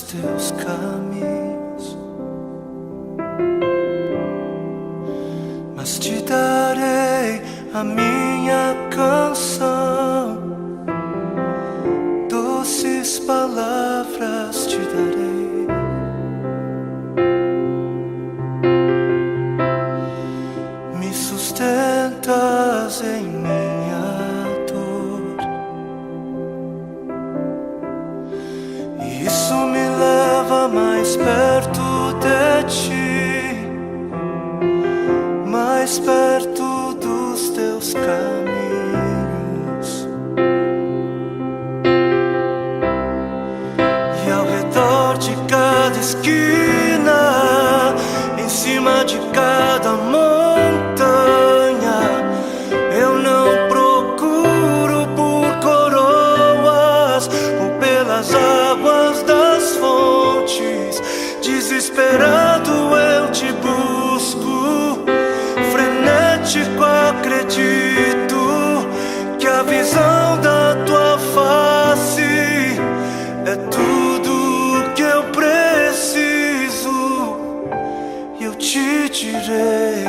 teus caminhos, mas te darei a minha canção, doces palavras te darei. Me sustentas em minha dor, e isso me leva mais perto de ti, mais perto dos teus caminhos. E ao redor de cada esquina, em cima de cada montanha, eu não procuro por coroas ou pelas águas das fontes. Desesperado eu te busco, frenético acredito que a visão da tua face é tudo que eu preciso, e eu te direi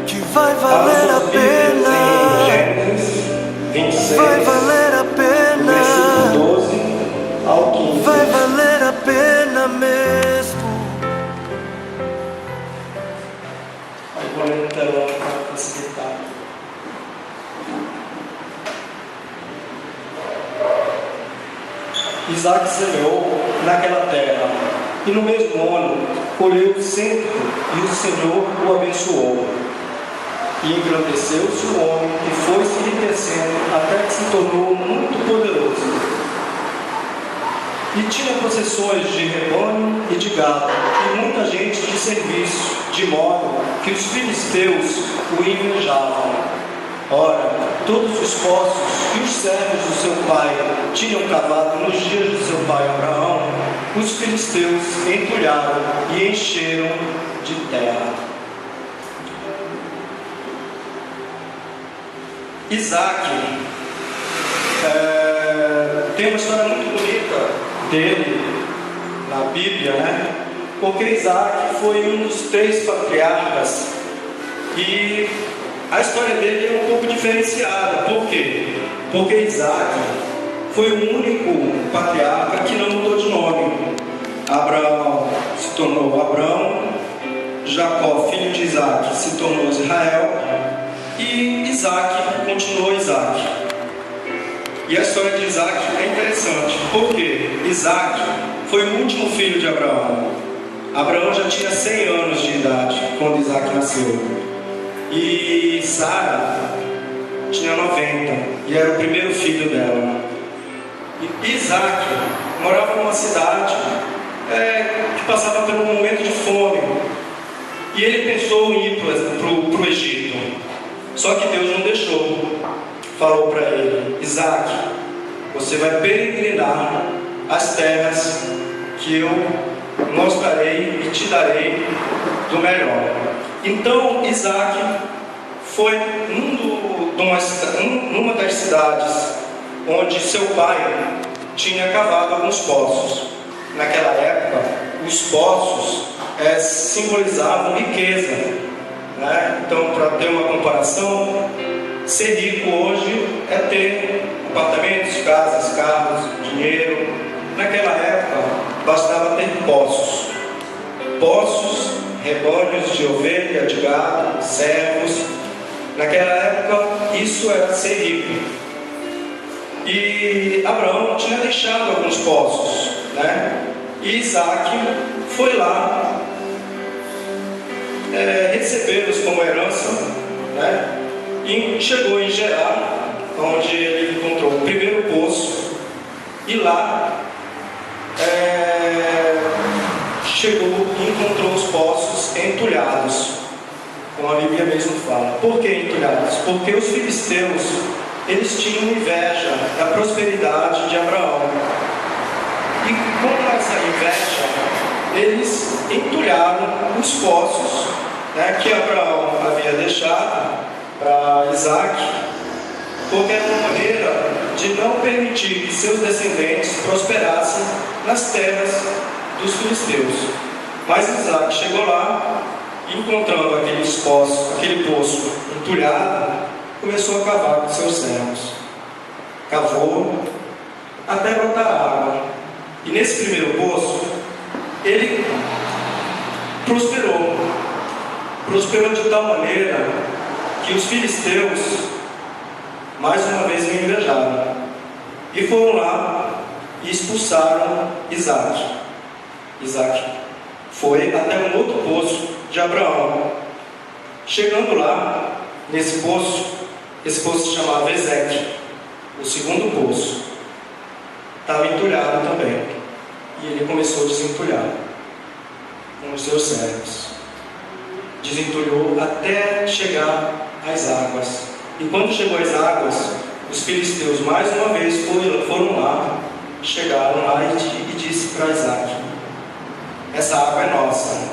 que vai valer a pena, vai valer a pena, vai valer a pena mesmo. Vou ler no telão para facilitar. Isaac semeou naquela terra, e no mesmo ano colheu 100, e o Senhor o abençoou. E engrandeceu-se o homem, e foi se enriquecendo até que se tornou muito poderoso. E tinha possessões de rebanho e de gado, e muita gente de serviço, de modo que os filisteus o invejavam. Ora, todos os poços que os servos do seu pai tinham cavado nos dias de seu pai Abraão, os filisteus entulharam e encheram de terra. Isaac tem uma história muito bonita dele na Bíblia, né? Porque Isaac foi um dos 3 patriarcas, e a história dele é um pouco diferenciada. Por quê? Porque Isaac foi o único patriarca que não mudou de nome. Abraão se tornou Abrão, Jacó, filho de Isaac, se tornou Israel, e Isaac continuou Isaac. E a história de Isaac é interessante, porque Isaac foi o último filho de Abraão. Abraão já tinha 100 anos de idade quando Isaac nasceu, e Sara tinha 90, e era o primeiro filho dela. E Isaac morava numa cidade que passava por um momento de fome, e ele pensou em ir para o Egito, só que Deus não deixou. Falou para ele: Isaac, você vai peregrinar as terras que eu mostrarei e te darei do melhor. Então Isaac foi numa das cidades onde seu pai tinha cavado alguns poços. Naquela época, os poços simbolizavam riqueza, né? Então, para ter uma comparação, ser rico hoje é ter apartamentos, casas, carros, dinheiro. Naquela época, bastava ter poços, rebanhos de ovelha, de gado, servos. Naquela época, isso era ser rico. E Abraão tinha deixado alguns poços, né? E Isaac foi lá recebê-los como herança, né? E chegou em Gerar, onde ele encontrou o primeiro poço, e lá chegou e encontrou os poços entulhados, como a Bíblia mesmo fala. Por que entulhados? Porque os filisteus, eles tinham inveja da prosperidade de Abraão, e com essa inveja eles entulharam os poços, né, que Abraão havia deixado para Isaac, porque era uma maneira de não permitir que seus descendentes prosperassem nas terras dos filisteus. Mas Isaac chegou lá, encontrando aquele poço entulhado, começou a cavar com seus servos. Cavou até brotar água. E nesse primeiro poço, ele prosperou. Prosperou de tal maneira que os filisteus, mais uma vez, o invejaram. E foram lá e expulsaram Isaac. Isaac foi até um outro poço de Abraão. Chegando lá, nesse poço, esse poço se chamava Ezeque, o segundo poço. Estava entulhado também. E ele começou a desentulhar com os seus servos. Desentulhou até chegar às águas. E quando chegou às águas, os filisteus mais uma vez foram lá, chegaram lá e disse para Isaac: essa água é nossa,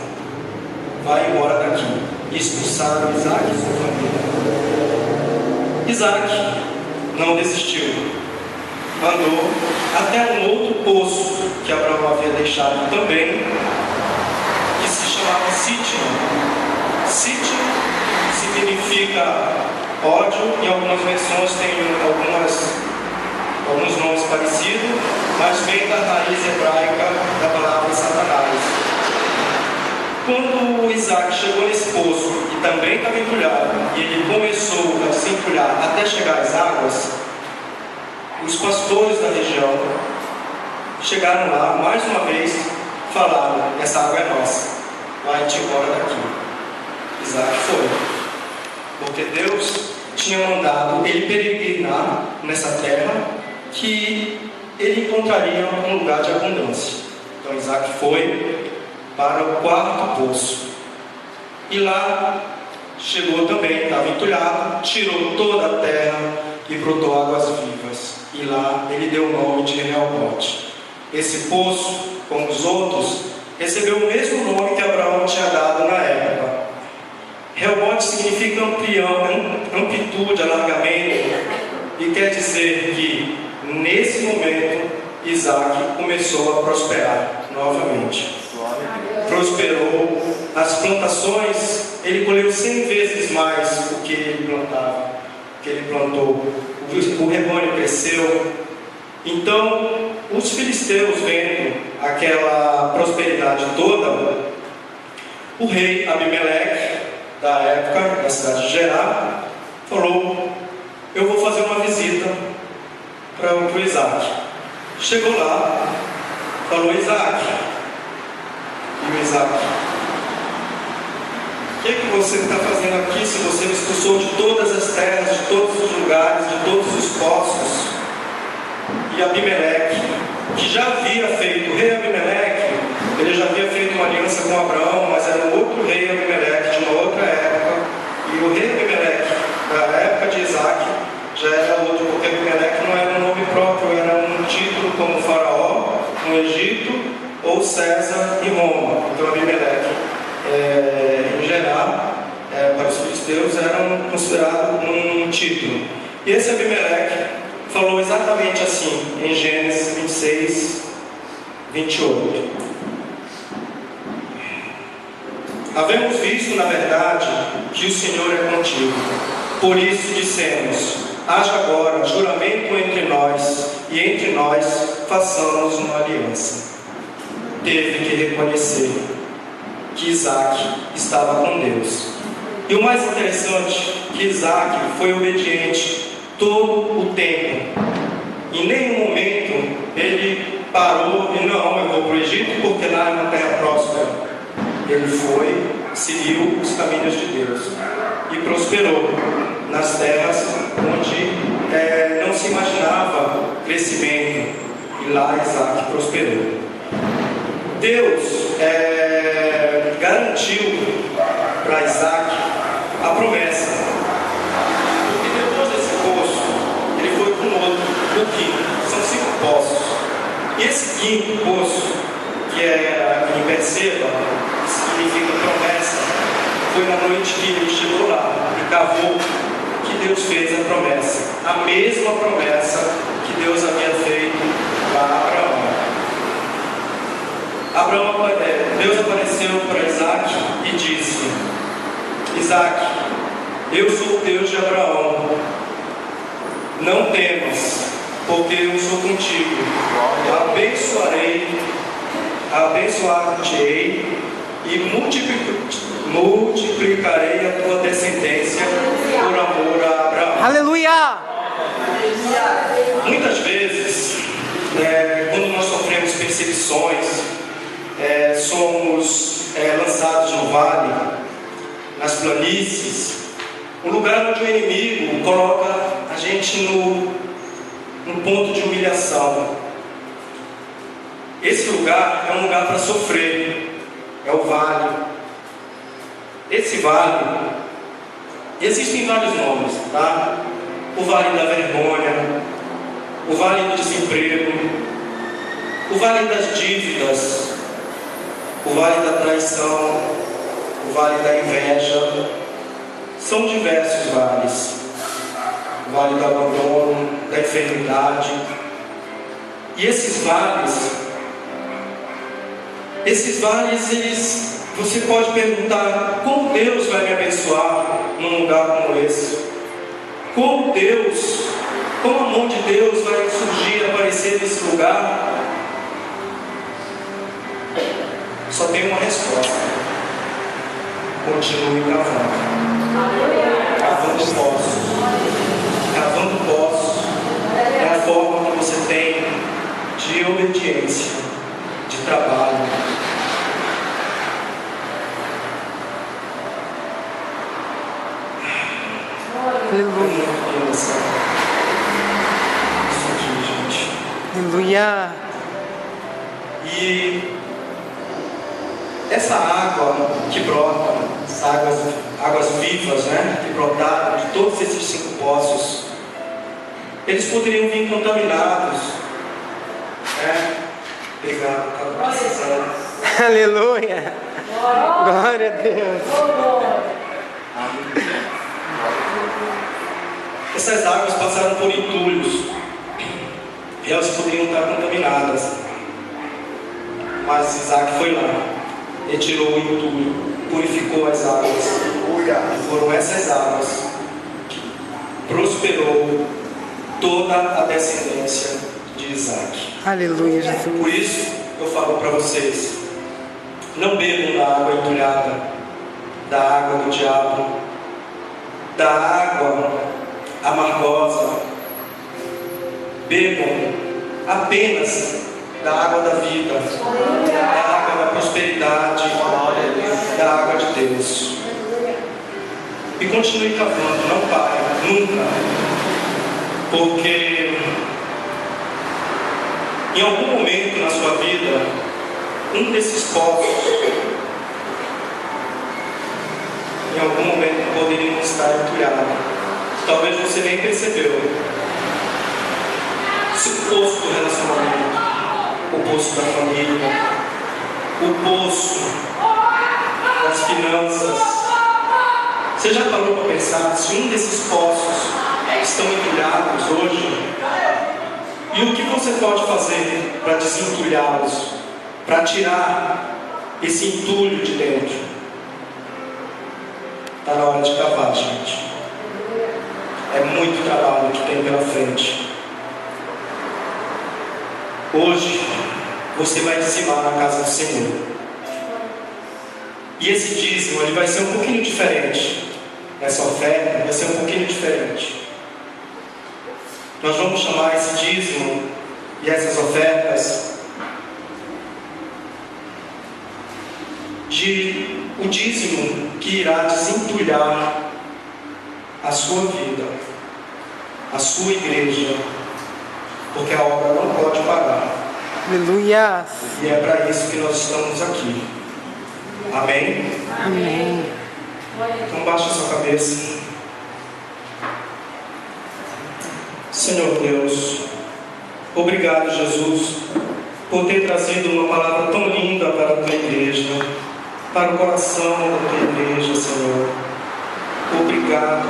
vai embora daqui. E expulsaram Isaac e sua família. Isaac não desistiu, andou até um outro poço que Abraão havia deixado também, que se chamava Sítimo. Sítimo significa ódio, em algumas versões tem alguns nomes parecidos, mas vem da raiz hebraica da palavra Satanás. Quando Isaac chegou nesse poço, e também estava entulhado, e ele começou a se entulhar até chegar às águas, os pastores da região chegaram lá, mais uma vez, falaram: essa água é nossa, vai-te embora daqui. Isaac foi, porque Deus tinha mandado ele peregrinar nessa terra, que ele encontraria um lugar de abundância. Então Isaac foi para o quarto poço, e lá chegou também, estava entulhado, tirou toda a terra e brotou águas vivas, e lá ele deu o nome de Reobote. Esse poço, como os outros, recebeu o mesmo nome que Abraão tinha dado na época. Reobote significa amplitude, alargamento, e quer dizer que nesse momento Isaac começou a prosperar novamente. Prosperou, as plantações, ele colheu 100 vezes mais o que ele plantava, o que ele plantou. O rebanho cresceu. Então, os filisteus, vendo aquela prosperidade toda, o rei Abimeleque, da época, da cidade de Gerar, falou: eu vou fazer uma visita para o Isaac. Chegou lá, falou: Isaac. E o Isaac: o que você está fazendo aqui, se você me expulsou de todas as terras, de todos os lugares, de todos os poços? E Abimeleque, que já havia feito, o rei Abimeleque, ele já havia feito uma aliança com Abraão, mas era um outro rei Abimeleque, de uma outra época. E o rei Abimeleque, da época de Isaac, já era outro, porque Abimeleque não era um nome próprio, era um título como Faraó no Egito, ou César em Roma. Então Abimeleque, em geral, para os filisteus, era considerado um título. E esse Abimeleque falou exatamente assim, em Gênesis 26, 28. Havemos visto, na verdade, que o Senhor é contigo. Por isso dissemos: haja agora juramento entre nós, e entre nós façamos uma aliança. Teve que reconhecer que Isaac estava com Deus. E o mais interessante, que Isaac foi obediente todo o tempo. Em nenhum momento ele parou e: não, eu vou para o Egito porque lá é uma terra próspera. Ele foi, seguiu os caminhos de Deus e prosperou nas terras onde não se imaginava crescimento, e lá Isaac prosperou. Deus garantiu para Isaac a promessa, porque depois desse poço ele foi para um outro, o quinto. São 5 poços, e esse quinto poço, que é em Berseba, que significa promessa, foi na noite que ele chegou lá e cavou, que Deus fez a promessa, a mesma promessa que Deus havia feito para Abraão. Deus apareceu para Isaac e disse: Isaac, eu sou o Deus de Abraão. Não temas, porque eu sou contigo. Abençoar-te-ei e multiplicarei a tua descendência por amor a Abraão. Aleluia! Muitas vezes, quando nós sofremos perseguições, somos lançados no vale, nas planícies, um lugar onde o inimigo coloca a gente no ponto de humilhação. Esse lugar é um lugar para sofrer, é o vale. Esse vale, existem vários nomes, tá? O vale da vergonha, o vale do desemprego, o vale das dívidas, o vale da traição, o vale da inveja. São diversos vales. O vale do abandono, da enfermidade. E esses vales, você pode perguntar: como Deus vai me abençoar num lugar como esse? Como a mão de Deus vai surgir, aparecer nesse lugar? Só tem uma resposta: continue cavando. Cavando poços. Cavando poços é a forma que você tem de obediência, de trabalho. Aleluia! Aleluia! E essa água que brota, essas águas vivas, que brotaram de todos esses 5 poços, eles poderiam vir contaminados. Obrigado, estava precisando. Aleluia! Glória a Deus! Essas águas passaram por entulhos e elas poderiam estar contaminadas. Mas Isaac foi lá, retirou o entulho, purificou as águas. E foram essas águas que prosperou toda a descendência de Isaac. Aleluia, Jesus! Por isso eu falo para vocês: não bebam da água entulhada, da água do diabo, da água amargosa. Bebam apenas da água da vida, da água da prosperidade, da água de Deus. E continue cavando, não pare, nunca. Porque em algum momento na sua vida, um desses poços, em algum momento poderiam estar entulhados. Talvez você nem percebeu. Se o poço do relacionamento, o poço da família, o poço das finanças. Você já parou para pensar se um desses poços estão entulhados hoje? E o que você pode fazer para desentulhá-los? Para tirar esse entulho de dentro? Está na hora de cavar, gente. É muito trabalho que tem pela frente. Hoje você vai dizimar na casa do Senhor. E esse dízimo ele vai ser um pouquinho diferente. Essa oferta vai ser um pouquinho diferente. Nós vamos chamar esse dízimo e essas ofertas de o dízimo que irá desentulhar a sua vida, a sua igreja, porque a obra não pode parar. Aleluia! E é para isso que nós estamos aqui. Amém? Amém! Então baixa a sua cabeça. Senhor Deus, obrigado, Jesus, por ter trazido uma palavra tão linda para a tua igreja, para o coração da tua igreja, Senhor. Obrigado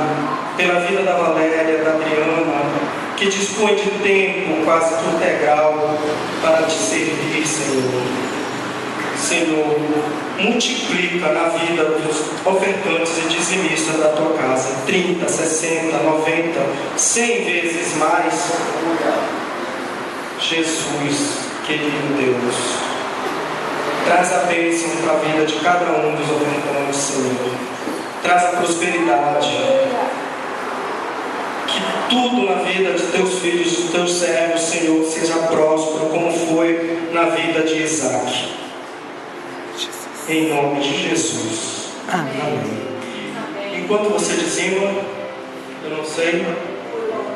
pela vida da Valéria, da Adriana, que dispõe de tempo quase que integral para te servir, Senhor. Senhor, multiplica na vida dos ofertantes e dizimistas da tua casa 30, 60, 90, 100 vezes mais. Jesus, querido Deus, traz a bênção para a vida de cada um dos ofertantes, Senhor. Traz a prosperidade. Que tudo na vida de teus filhos, dos teus servos, Senhor, seja próspero, como foi na vida de Isaac. Em nome de Jesus. Amém. Enquanto você dizima, eu não sei,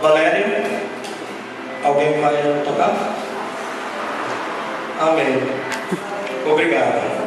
Valéria, alguém vai tocar? Amém. Obrigado.